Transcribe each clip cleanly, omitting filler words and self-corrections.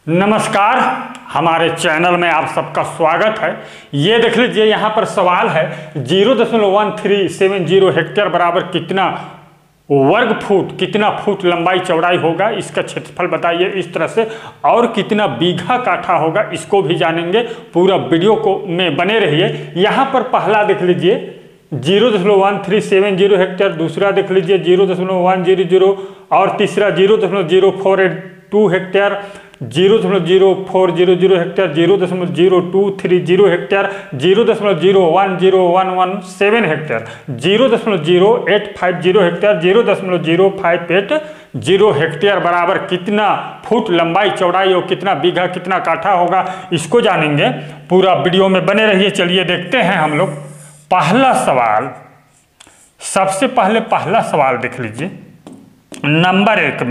नमस्कार, हमारे चैनल में आप सबका स्वागत है। ये देख लीजिए, यहाँ पर सवाल है 0.1370 हेक्टेयर बराबर कितना वर्ग फुट, कितना फुट लंबाई चौड़ाई होगा, इसका क्षेत्रफल बताइए इस तरह से, और कितना बीघा काठा होगा इसको भी जानेंगे। पूरा वीडियो को में बने रहिए। यहाँ पर पहला देख लीजिए 0.1370 हेक्टेयर, दूसरा देख लीजिए 0.100 और तीसरा 0.042 hectare, 0.0400 hectare, 0.0230 hectare, 0.010117 hectare, 0.0850 hectare, 0.0580 hectare बराबर कितना फुट लंबाई चौड़ाई और कितना बीघा कितना काठा होगा, इसको जानेंगे। पूरा वीडियो में बने रहिए। चलिए देखते हैं हम लोग पहला सवाल। सबसे पहले पहला सवाल देख लीजिए, नंबर एक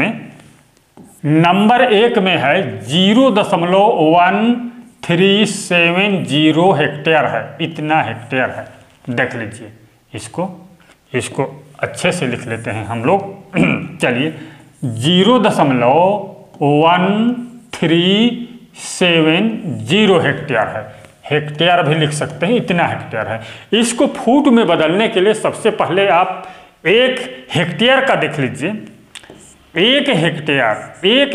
में है 0.1370 हेक्टेयर है, इतना हेक्टेयर है। देख लीजिए, इसको अच्छे से लिख लेते हैं हम लोग। चलिए 0.1370 हेक्टेयर है, हेक्टेयर भी लिख सकते हैं, इतना हेक्टेयर है। इसको फुट में बदलने के लिए सबसे पहले आप एक हेक्टेयर का देख लीजिए। एक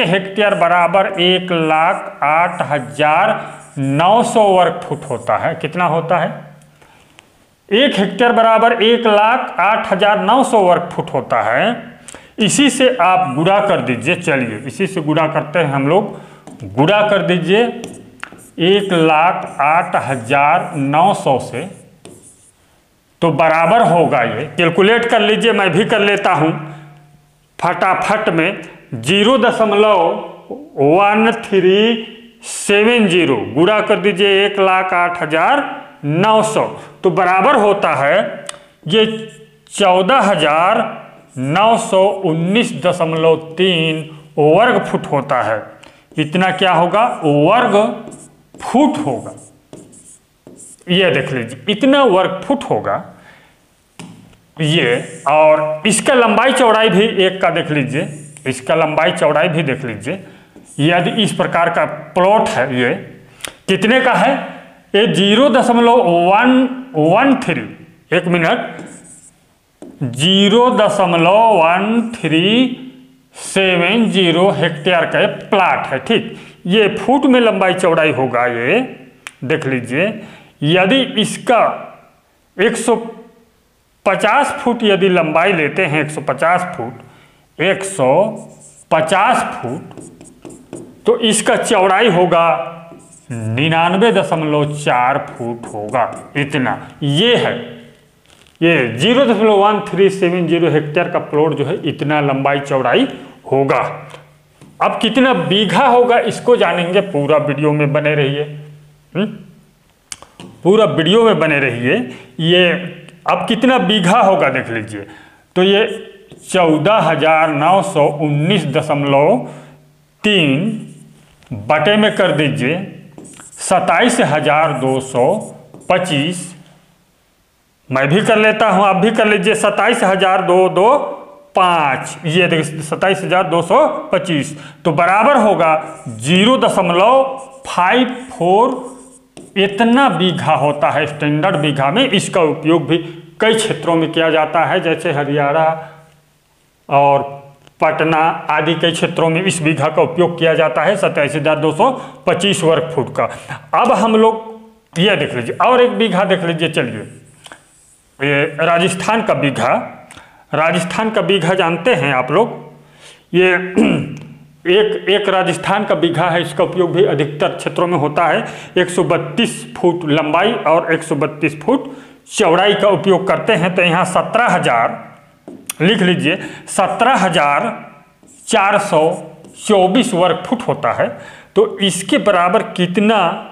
हेक्टेयर बराबर 1,08,900 वर्ग फुट होता है। कितना होता है? एक हेक्टेयर बराबर 1,08,900 वर्ग फुट होता है। इसी से आप गुणा कर दीजिए। चलिए इसी से गुणा करते हैं हम लोग। गुणा कर दीजिए 1,08,900 से, तो बराबर होगा, ये कैलकुलेट कर लीजिए, मैं भी कर लेता हूं फटाफट में। 0.1370 गुणा कर दीजिए 1,08,900, तो बराबर होता है ये 14,919.3 वर्ग फुट होता है। इतना क्या होगा? वर्ग फुट होगा। ये देख लीजिए, इतना वर्ग फुट होगा ये। और इसका लंबाई चौड़ाई भी एक का देख लीजिए, इसका लंबाई चौड़ाई भी देख लीजिए। यदि इस प्रकार का प्लॉट है, ये कितने का है? ये 0.113, एक मिनट, 0.1370 हेक्टेयर का प्लाट है। ठीक, ये फुट में लंबाई चौड़ाई होगा, ये देख लीजिए। यदि इसका 150 फुट यदि लंबाई लेते हैं, 150 फुट, तो इसका चौड़ाई होगा 99.4 फुट होगा। इतना ये है, ये 0.1370 हेक्टेयर का प्लॉट जो है, इतना लंबाई चौड़ाई होगा। अब कितना बीघा होगा इसको जानेंगे। पूरा वीडियो में बने रहिए, पूरा वीडियो में बने रहिए। ये अब कितना बीघा होगा देख लीजिए, तो ये 14,919.3 बटे में कर दीजिए 27,225। मैं भी कर लेता हूं, आप भी कर लीजिए। 27,225, ये देखिए 27,225, तो बराबर होगा 0.54। इतना बीघा होता है स्टैंडर्ड बीघा में। इसका उपयोग भी कई क्षेत्रों में किया जाता है, जैसे हरियाणा और पटना आदि कई क्षेत्रों में इस बीघा का उपयोग किया जाता है। 27,225 वर्ग फुट का। अब हम लोग ये देख लीजिए, और एक बीघा देख लीजिए। चलिए, ये राजस्थान का बीघा जानते हैं आप लोग। ये एक राजस्थान का बीघा है, इसका उपयोग भी अधिकतर क्षेत्रों में होता है। 132 फुट लंबाई और 132 फुट चौड़ाई का उपयोग करते हैं। तो यहाँ 17,000 लिख लीजिए, 17,424 वर्ग फुट होता है। तो इसके बराबर कितना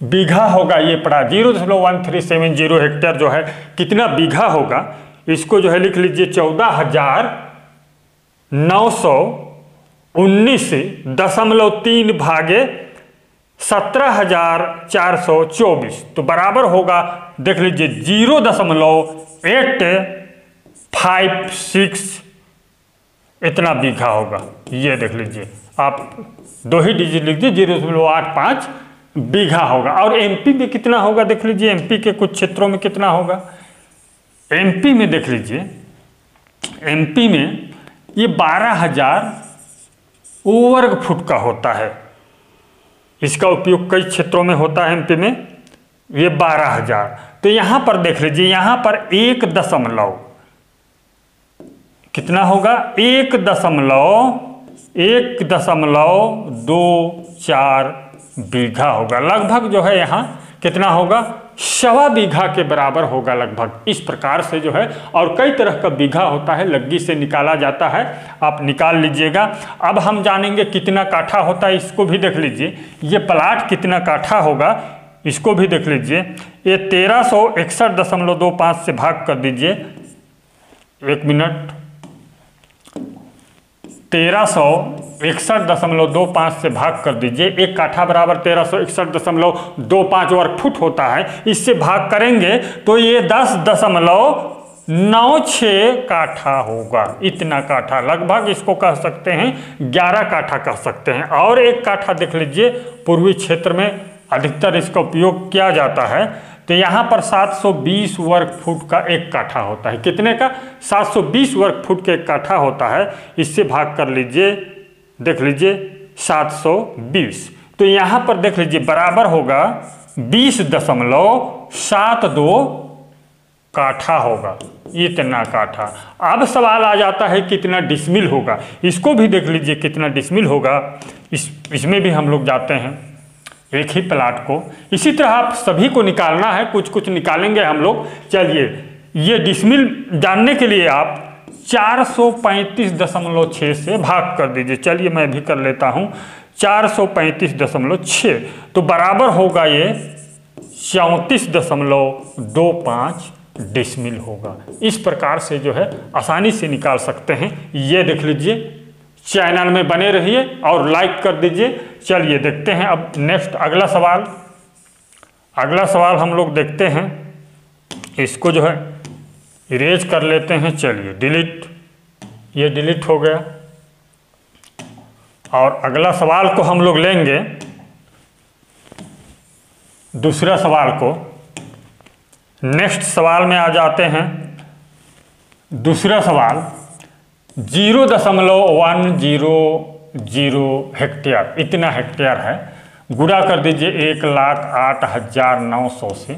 बीघा होगा ये पड़ा। 0.1370 हेक्टेयर जो है, कितना बीघा होगा, इसको जो है लिख लीजिए 14,919.3 भागे 17,424, तो बराबर होगा, देख लीजिए 0.856 इतना बीघा होगा। ये देख लीजिए, आप 2 ही डिजिट लिख दीजिए, 0.85 बीघा होगा। और एमपी में कितना होगा देख लीजिए, एमपी के कुछ क्षेत्रों में कितना होगा। एमपी में देख लीजिए, एमपी में ये 12,000 वर्ग फुट का होता है। इसका उपयोग कई क्षेत्रों में होता है एमपी में, ये 12,000। तो यहाँ पर देख लीजिए, यहाँ पर 1 दशमलव कितना होगा, 1.24 बीघा होगा। लगभग जो है यहाँ कितना होगा, 1.25 बीघा के बराबर होगा लगभग। इस प्रकार से जो है, और कई तरह का बीघा होता है, लग्गी से निकाला जाता है, आप निकाल लीजिएगा। अब हम जानेंगे कितना काठा होता है, इसको भी देख लीजिए। ये प्लाट कितना काठा होगा, इसको भी देख लीजिए। ये 1361.25 से भाग कर दीजिए, 1 मिनट, 1361.25 से भाग कर दीजिए। 1 काठा बराबर 1361.25 वर्ग फुट होता है। इससे भाग करेंगे तो ये 10.96 काठा होगा। इतना काठा, लगभग इसको कह सकते हैं 11 काठा कह सकते हैं। और 1 काठा देख लीजिए, पूर्वी क्षेत्र में अधिकतर इसका उपयोग किया जाता है। तो यहाँ पर 720 वर्ग फुट का 1 काठा होता है। कितने का, 720 वर्ग फुट के 1 काठा होता है। इससे भाग कर लीजिए, देख लीजिए 720। तो यहाँ पर देख लीजिए बराबर होगा 20.72 काठा होगा, इतना काठा। अब सवाल आ जाता है कितना डिसमिल होगा, इसको भी देख लीजिए कितना डिसमिल होगा। इसमें भी हम लोग जाते हैं एक ही प्लाट को। इसी तरह आप सभी को निकालना है, कुछ कुछ निकालेंगे हम लोग। चलिए, ये डिसमिल जानने के लिए आप 435.6 से भाग कर दीजिए। चलिए मैं भी कर लेता हूँ, 435.6 तो बराबर होगा ये 34.25 डिसमिल होगा। इस प्रकार से जो है आसानी से निकाल सकते हैं। ये देख लीजिए, चैनल में बने रहिए और लाइक कर दीजिए। चलिए देखते हैं अब नेक्स्ट अगला सवाल। अगला सवाल हम लोग देखते हैं, इसको जो है इरेज कर लेते हैं। चलिए डिलीट, ये डिलीट हो गया। और अगला सवाल को हम लोग लेंगे, दूसरा सवाल को। नेक्स्ट सवाल में आ जाते हैं। दूसरा सवाल 0.100 हेक्टेयर, इतना हेक्टेयर है। गुणा कर दीजिए 1,08,900 से।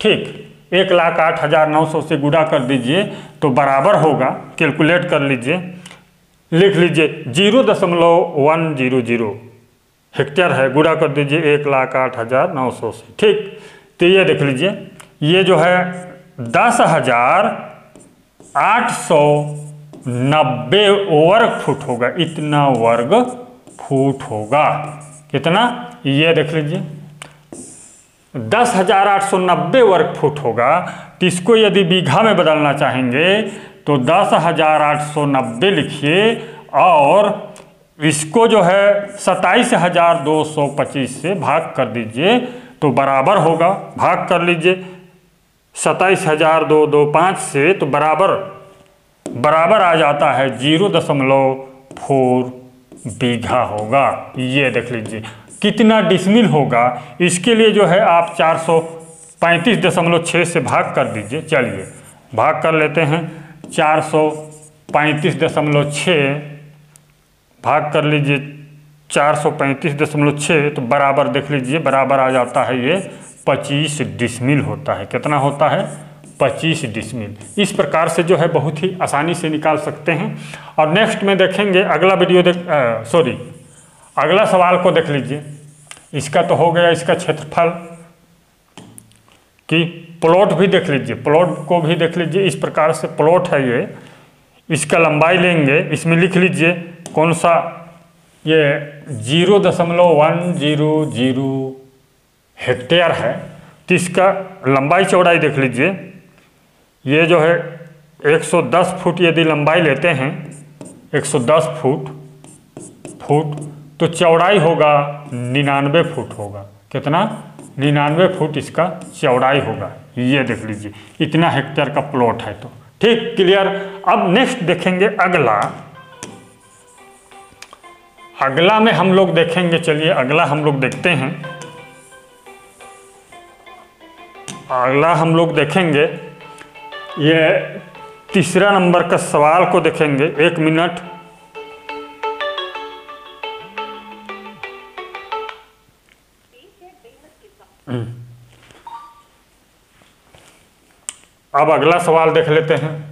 ठीक, 1,08,900 से गुणा कर दीजिए तो बराबर होगा, कैलकुलेट कर लीजिए, लिख लीजिए 0.100 हेक्टेयर है। गुणा कर दीजिए 1,08,900 से। ठीक, तो ये देख लीजिए, ये जो है 10,890 वर्ग फुट होगा। इतना वर्ग फुट होगा। कितना, ये देख लीजिए 10,890 वर्ग फुट होगा। तो इसको यदि बीघा में बदलना चाहेंगे तो 10,890 लिखिए और इसको जो है 27,225 से भाग कर दीजिए तो बराबर होगा, भाग कर लीजिए 27,225 से, तो बराबर आ जाता है 0.4 बीघा होगा। ये देख लीजिए कितना डिसमिल होगा। इसके लिए जो है आप 435.6 से भाग कर दीजिए। चलिए भाग कर लेते हैं, 435.6 भाग कर लीजिए 435.6, तो बराबर देख लीजिए बराबर आ जाता है ये 25 डिसमिल होता है। कितना होता है, 25 डिसमिल। इस प्रकार से जो है बहुत ही आसानी से निकाल सकते हैं। और नेक्स्ट में देखेंगे अगला वीडियो अगला सवाल को देख लीजिए। इसका तो हो गया इसका क्षेत्रफल कि प्लॉट भी देख लीजिए, प्लॉट को भी देख लीजिए। इस प्रकार से प्लॉट है ये, इसका लंबाई लेंगे, इसमें लिख लीजिए कौन सा, ये 0.100 हेक्टेयर है। तो इसका लंबाई चौड़ाई देख लीजिए, ये जो है 110 फुट यदि लंबाई लेते हैं, 110 फुट तो चौड़ाई होगा 99 फुट होगा। कितना, 99 फुट इसका चौड़ाई होगा। ये देख लीजिए इतना हेक्टेयर का प्लॉट है। तो ठीक, क्लियर। अब नेक्स्ट देखेंगे अगला में हम लोग देखेंगे, चलिए अगला हम लोग देखते हैं। अगला हम लोग देखेंगे, ये तीसरा नंबर का सवाल को देखेंगे। 1 मिनट। अब अगला सवाल देख लेते हैं।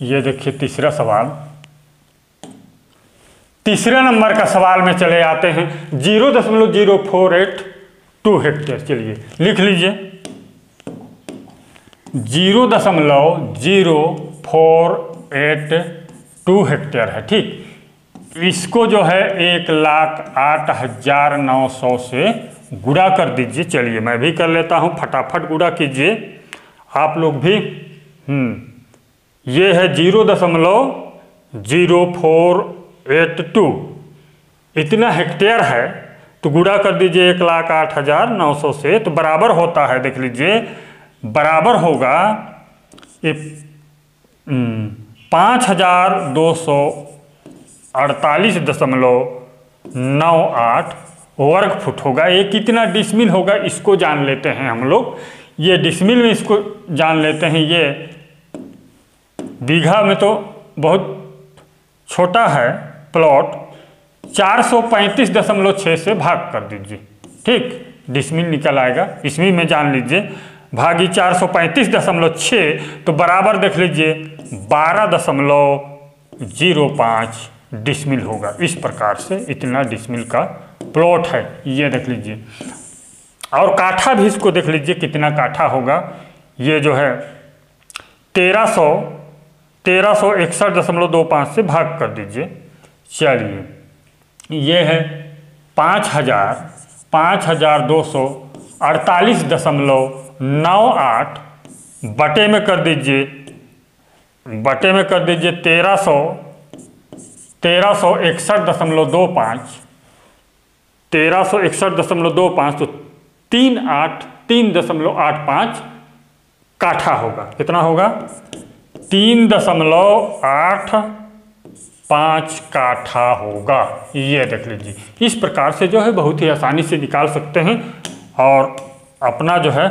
ये देखिए तीसरा सवाल। तीसरे नंबर का सवाल में चले आते हैं। 0.0482 हेक्टेयर, चलिए लिख लीजिए। 0.0482 हेक्टेयर है, ठीक। इसको जो है 1,08,900 से गुणा कर दीजिए। चलिए मैं भी कर लेता हूँ, फटाफट गुणा कीजिए आप लोग भी। ये है 0.0482, इतना हेक्टेयर है, तो गुणा कर दीजिए 1,08,900 से, तो बराबर होता है, देख लीजिए बराबर होगा 5,248.98 वर्ग फुट होगा। ये कितना डिसमिल होगा इसको जान लेते हैं हम लोग। ये डिसमिल में इसको जान लेते हैं। ये बीघा में तो बहुत छोटा है प्लॉट, 435.6 से भाग कर दीजिए, ठीक। डिसमिल निकल आएगा, इसमें में जान लीजिए भागी 435.6, तो बराबर देख लीजिए 12.05 डिसमिल होगा। इस प्रकार से इतना डिसमिल का प्लॉट है, ये देख लीजिए। और काठा भी इसको देख लीजिए कितना काठा होगा। ये जो है 1361.25 से भाग कर दीजिए। चलिए ये है 5,248.98 बटे में कर दीजिए 1361.25 तो 3.85 काठा होगा। कितना होगा? 3.85 काठा होगा। ये देख लीजिए, इस प्रकार से जो है बहुत ही आसानी से निकाल सकते हैं और अपना जो है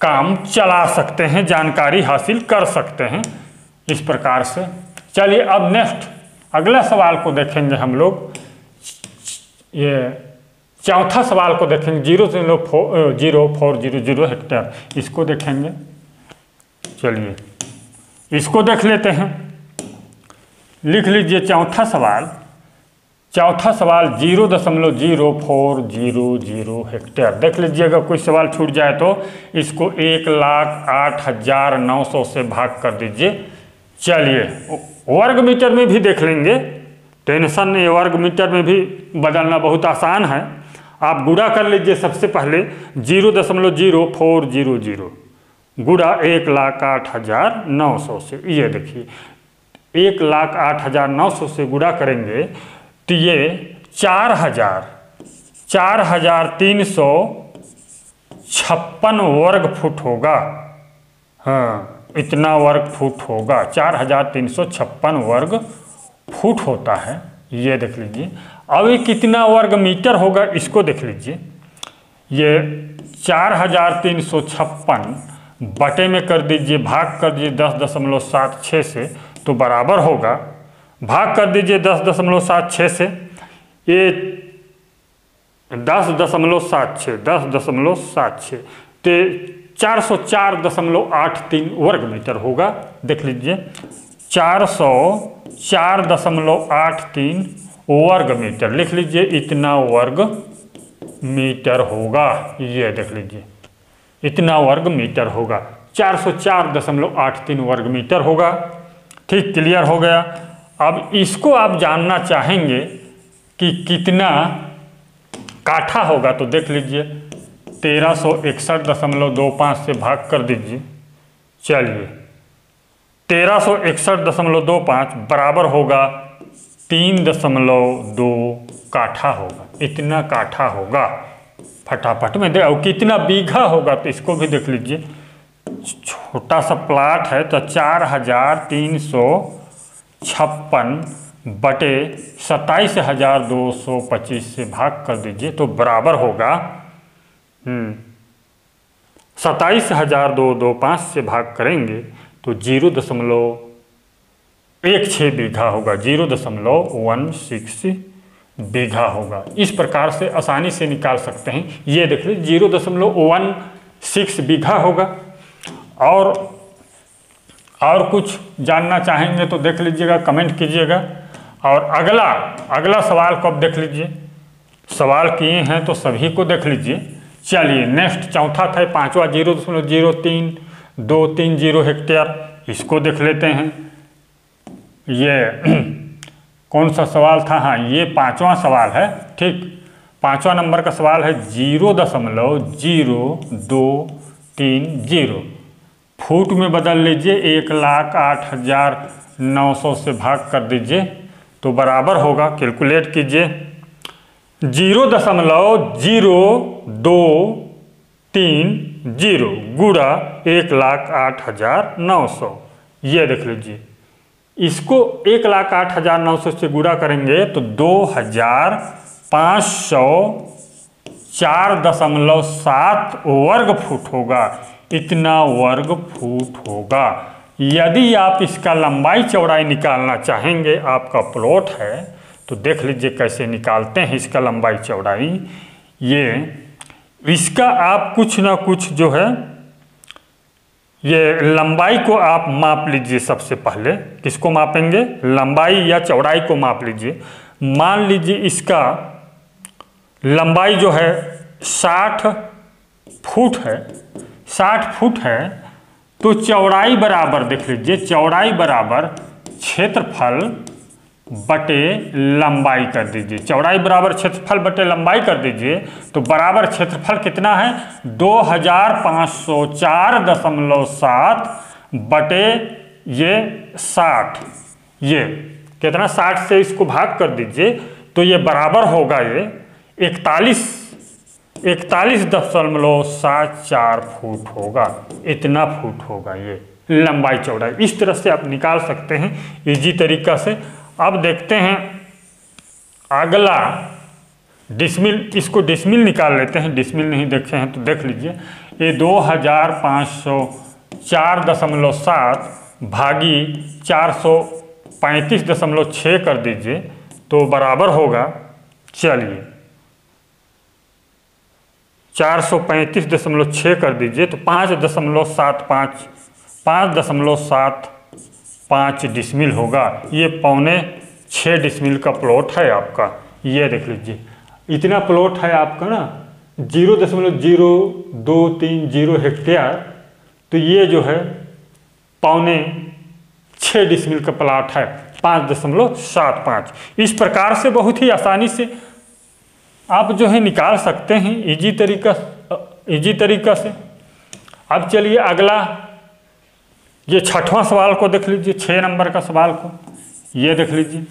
काम चला सकते हैं, जानकारी हासिल कर सकते हैं इस प्रकार से। चलिए अब नेक्स्ट अगला सवाल को देखेंगे हम लोग। ये चौथा सवाल को देखेंगे, 0.0400 हेक्टेयर, इसको देखेंगे। चलिए इसको देख लेते हैं, लिख लीजिए चौथा सवाल। चौथा सवाल 0.0400 हेक्टेयर। देख लीजिए, अगर कोई सवाल छूट जाए तो इसको 1,08,900 से भाग कर दीजिए। चलिए वर्ग मीटर में भी देख लेंगे, टेंशन नहीं, वर्ग मीटर में भी बदलना बहुत आसान है। आप गुणा कर लीजिए सबसे पहले 0.0400 गुणा 1,08,900 से। ये देखिए 1,08,900 से गुणा करेंगे तो ये 4,356 वर्ग फुट होगा। हाँ, इतना वर्ग फुट होगा, 4,356 वर्ग फुट होता है। ये देख लीजिए। अब ये कितना वर्ग मीटर होगा इसको देख लीजिए। ये 4,356 बटे में कर दीजिए, भाग कर दीजिए 10.76 से, तो बराबर होगा, भाग कर दीजिए 10.76 से, ये 10.76 तो 404.83 वर्ग मीटर होगा। देख लीजिए 404.83 वर्ग मीटर, लिख लीजिए इतना वर्ग मीटर होगा। ये देख लीजिए इतना वर्ग मीटर होगा, 404.83 वर्ग मीटर होगा। ठीक, क्लियर हो गया। अब इसको आप जानना चाहेंगे कि कितना काठा होगा, तो देख लीजिए 1361.25 से भाग कर दीजिए। चलिए 1361.25 बराबर होगा 3.2 काठा होगा। इतना काठा होगा, फटाफट में दे। और कितना बीघा होगा तो इसको भी देख लीजिए। छोटा सा प्लाट है तो 4356 बटे 27,225 से भाग कर दीजिए तो बराबर होगा 27,225 से भाग करेंगे तो 0.16 बीघा होगा, 0.16 बीघा होगा। इस प्रकार से आसानी से निकाल सकते हैं। ये देख लीजिए 0.16 बीघा होगा। और कुछ जानना चाहेंगे तो देख लीजिएगा, कमेंट कीजिएगा। और अगला सवाल को अब देख लीजिए। सवाल किए हैं तो सभी को देख लीजिए। चलिए नेक्स्ट चौथा था 5वां 0.03230 हेक्टेयर, इसको देख लेते हैं। ये कौन सा सवाल था? हाँ, ये 5वां सवाल है। ठीक, 5वां नंबर का सवाल है 0.0230 फुट में बदल लीजिए। 1,08,900 से भाग कर दीजिए तो बराबर होगा, कैलकुलेट कीजिए, 0.0230 गुणा 1,08,900। ये देख लीजिए, इसको 1,08,900 से गुणा करेंगे तो 2,504.7 वर्ग फुट होगा। इतना वर्ग फुट होगा। यदि आप इसका लंबाई चौड़ाई निकालना चाहेंगे, आपका प्लॉट है तो देख लीजिए कैसे निकालते हैं इसका लंबाई चौड़ाई। ये इसका आप कुछ ना कुछ जो है, ये लंबाई को आप माप लीजिए। सबसे पहले किसको मापेंगे? लंबाई या चौड़ाई को माप लीजिए। मान लीजिए इसका लंबाई जो है 60 फुट है, 60 फुट है, तो चौड़ाई बराबर देख लीजिए, चौड़ाई बराबर क्षेत्रफल बटे लंबाई कर दीजिए। चौड़ाई बराबर क्षेत्रफल बटे लंबाई कर दीजिए तो बराबर क्षेत्रफल कितना है? 2,504.7 बटे ये 60। ये कितना? 60 से इसको भाग कर दीजिए तो ये बराबर होगा ये 41.74 फुट होगा। इतना फुट होगा ये लंबाई चौड़ाई। इस तरह से आप निकाल सकते हैं इजी तरीका से। अब देखते हैं अगला डिसमिल। इसको डिसमिल निकाल लेते हैं। डिसमिल नहीं देखे हैं तो देख लीजिए। ये 2,504.7 भागी 435.6 कर दीजिए तो बराबर होगा, चलिए 435.6 कर दीजिए तो 5.75 डिसमिल होगा। ये 5.6 डिसमिल का प्लॉट है आपका। ये देख लीजिए, इतना प्लॉट है आपका ना 0.0230 हेक्टेयर। तो ये जो है 5.6 डिसमिल का प्लॉट है, 5.75। इस प्रकार से बहुत ही आसानी से आप जो है निकाल सकते हैं इजी तरीका से। अब चलिए अगला ये 6वां सवाल को देख लीजिए। 6 नंबर का सवाल को ये देख लीजिए।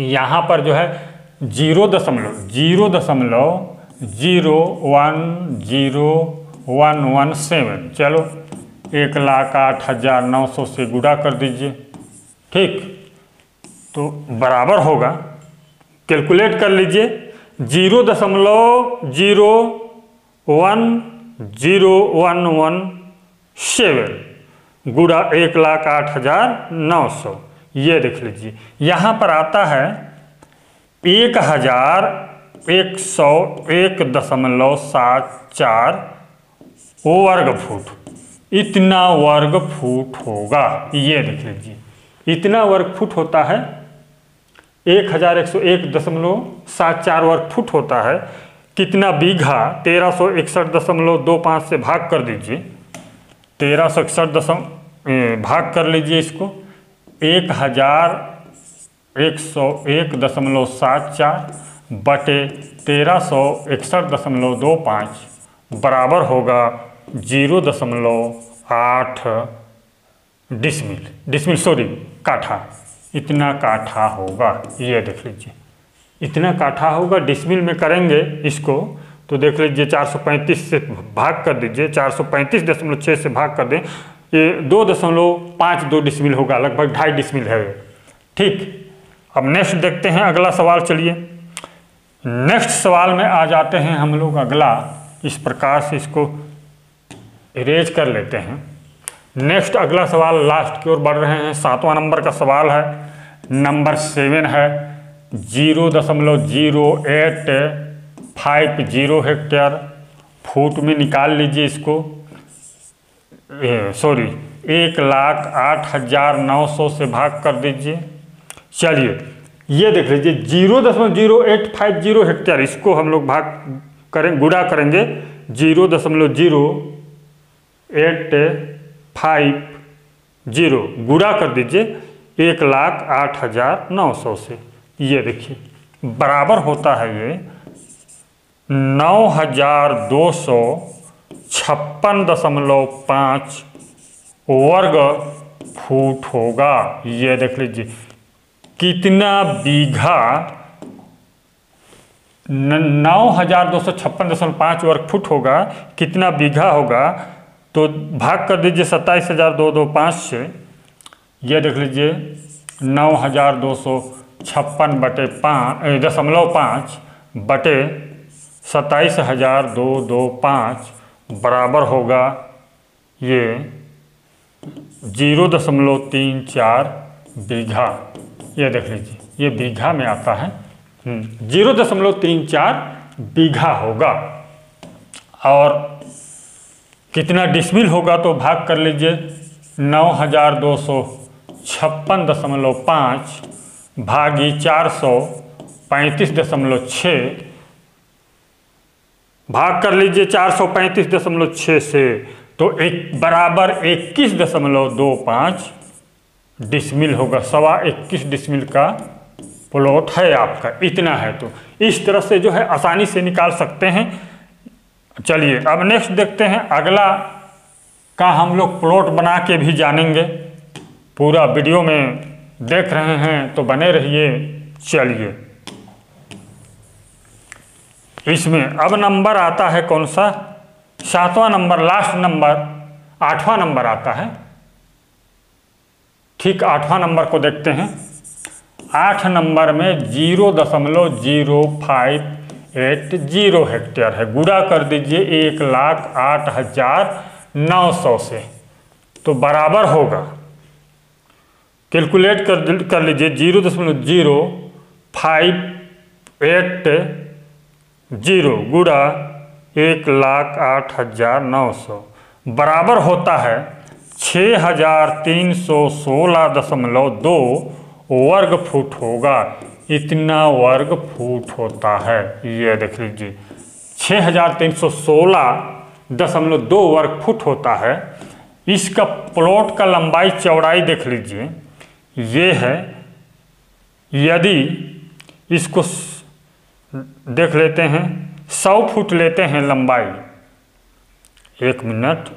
यहाँ पर जो है 0.01017, चलो 1,08,900 से गुणा कर दीजिए। ठीक, तो बराबर होगा, कैलकुलेट कर लीजिए, 0.01017 गुणा 1,08,900। ये देख लीजिए, यहाँ पर आता है 1,101.74 वर्ग फुट। इतना वर्ग फुट होगा। ये देख लीजिए, इतना वर्ग फुट होता है। 1,101.74 वर्ग फुट होता है। कितना बीघा? 1361.25 से भाग कर दीजिए। 1361 भाग कर लीजिए इसको। 1,101.74 बटे 1361.25 बराबर होगा 0.8 डिसमिल काठा। इतना काठा होगा। ये देख लीजिए, इतना काठा होगा। डिसमिल में करेंगे इसको तो देख लीजिए 435 से भाग कर दीजिए, 435.6 से भाग कर दें, ये 2.52 डिसमिल होगा, लगभग 2.5 डिसमिल है। ठीक, अब नेक्स्ट देखते हैं अगला सवाल। चलिए नेक्स्ट सवाल में आ जाते हैं हम लोग। अगला इस प्रकार से इसको इरेज कर लेते हैं। नेक्स्ट अगला सवाल लास्ट की ओर बढ़ रहे हैं। 7वां नंबर का सवाल है, नंबर 7 है। 0.0850 हेक्टेयर फुट में निकाल लीजिए इसको। सॉरी, 1,08,900 से भाग कर दीजिए। चलिए ये देख लीजिए 0.0850 हेक्टेयर, इसको हम लोग भाग करें, गुणा करेंगे 0.0850 गुणा कर दीजिए 1,08,900 से। ये देखिए बराबर होता है ये 9,256.5 वर्ग फुट होगा। ये देख लीजिए कितना बीघा, 9,256.5 वर्ग फुट होगा, कितना बीघा होगा, तो भाग कर दीजिए 27,225 से। ये देख लीजिए 9,256.5 बटे 27,225 बराबर होगा ये 0.34 बीघा। ये देख लीजिए ये बीघा में आता है, 0.34 बीघा होगा। और कितना डिसमिल होगा तो भाग कर लीजिए 9,256.5 भागी 435.6 भाग कर लीजिए 435.6 से, तो एक बराबर 21.25 डिसमिल होगा। 21.25 डिसमिल का प्लॉट है आपका, इतना है। तो इस तरह से जो है आसानी से निकाल सकते हैं। चलिए अब नेक्स्ट देखते हैं। अगला का हम लोग प्लॉट बना के भी जानेंगे। पूरा वीडियो में देख रहे हैं तो बने रहिए। चलिए इसमें अब नंबर आता है कौन सा, 7वां नंबर, लास्ट नंबर 8वां नंबर आता है। ठीक 8वां नंबर को देखते हैं। 8 नंबर में 0.0580 हेक्टेयर है। गुणा कर दीजिए 1,08,900 से, तो बराबर होगा, कैलकुलेट कर लीजिए 0.0580 गुणा 1,08,900 बराबर होता है 6,316.2 वर्ग फुट होगा। इतना वर्ग फुट होता है। ये देख लीजिए 6,316.2 वर्ग फुट होता है। इसका प्लॉट का लंबाई चौड़ाई देख लीजिए, ये है। यदि इसको देख लेते हैं 100 फुट लेते हैं लंबाई, 1 मिनट।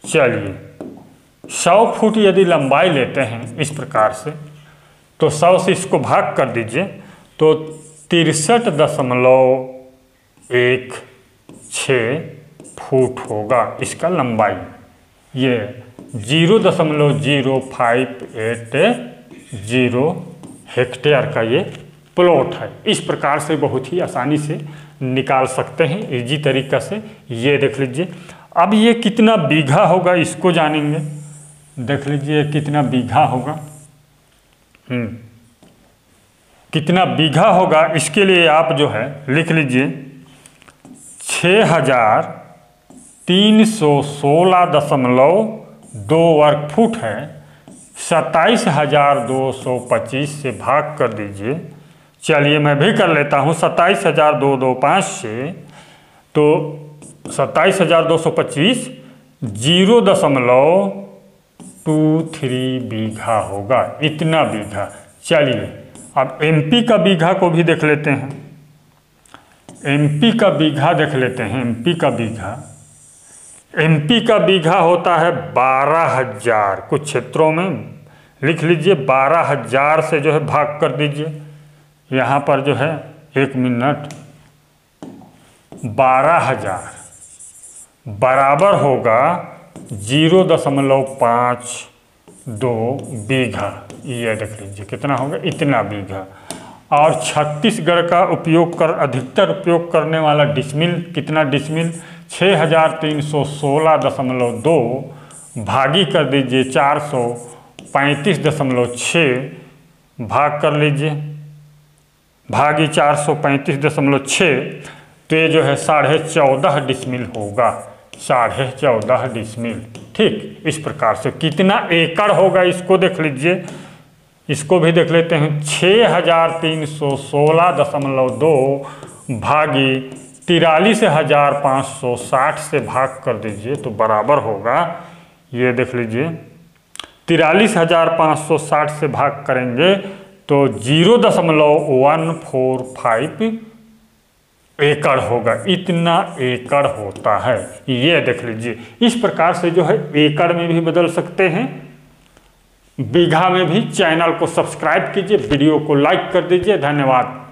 चलिए 100 फुट यदि लंबाई लेते हैं इस प्रकार से, तो 100 से इसको भाग कर दीजिए तो 63.16 फुट होगा इसका लंबाई। ये 0.0580 हेक्टेयर का ये प्लॉट है। इस प्रकार से बहुत ही आसानी से निकाल सकते हैं, इजी तरीका से। ये देख लीजिए अब ये कितना बीघा होगा इसको जानेंगे। देख लीजिए कितना बीघा होगा, कितना बीघा होगा इसके लिए आप जो है लिख लीजिए 6,316.2 वर्ग फुट है। 27,225 से भाग कर दीजिए। चलिए मैं भी कर लेता हूँ 27,225 से, तो 27,225 0.23 बीघा होगा, इतना बीघा। चलिए अब एमपी का बीघा को भी देख लेते हैं। एमपी का बीघा देख लेते हैं। एमपी का बीघा होता है 12,000। कुछ क्षेत्रों में लिख लीजिए 12,000 से जो है भाग कर दीजिए। यहाँ पर जो है 1 मिनट 12,000 बराबर होगा 0.52 बीघा। ये देख लीजिए कितना होगा, इतना बीघा। और छत्तीसगढ़ का अधिकतर उपयोग करने वाला डिसमिल कितना, डिसमिल 6,316.2 भागी कर दीजिए 435.6 भाग कर लीजिए, भागी 435.6, तो ये जो है 14.5 डिसमिल होगा, 14.5 डिसमिल। ठीक, इस प्रकार से कितना एकड़ होगा इसको देख लीजिए, इसको भी देख लेते हैं। 6,316.2 भागी 43,560 से भाग कर दीजिए तो बराबर होगा, ये देख लीजिए 43,560 से भाग करेंगे तो 0.145 एकड़ होगा, इतना एकड़ होता है। ये देख लीजिए, इस प्रकार से जो है एकड़ में भी बदल सकते हैं, बीघा में भी। चैनल को सब्सक्राइब कीजिए, वीडियो को लाइक कर दीजिए। धन्यवाद।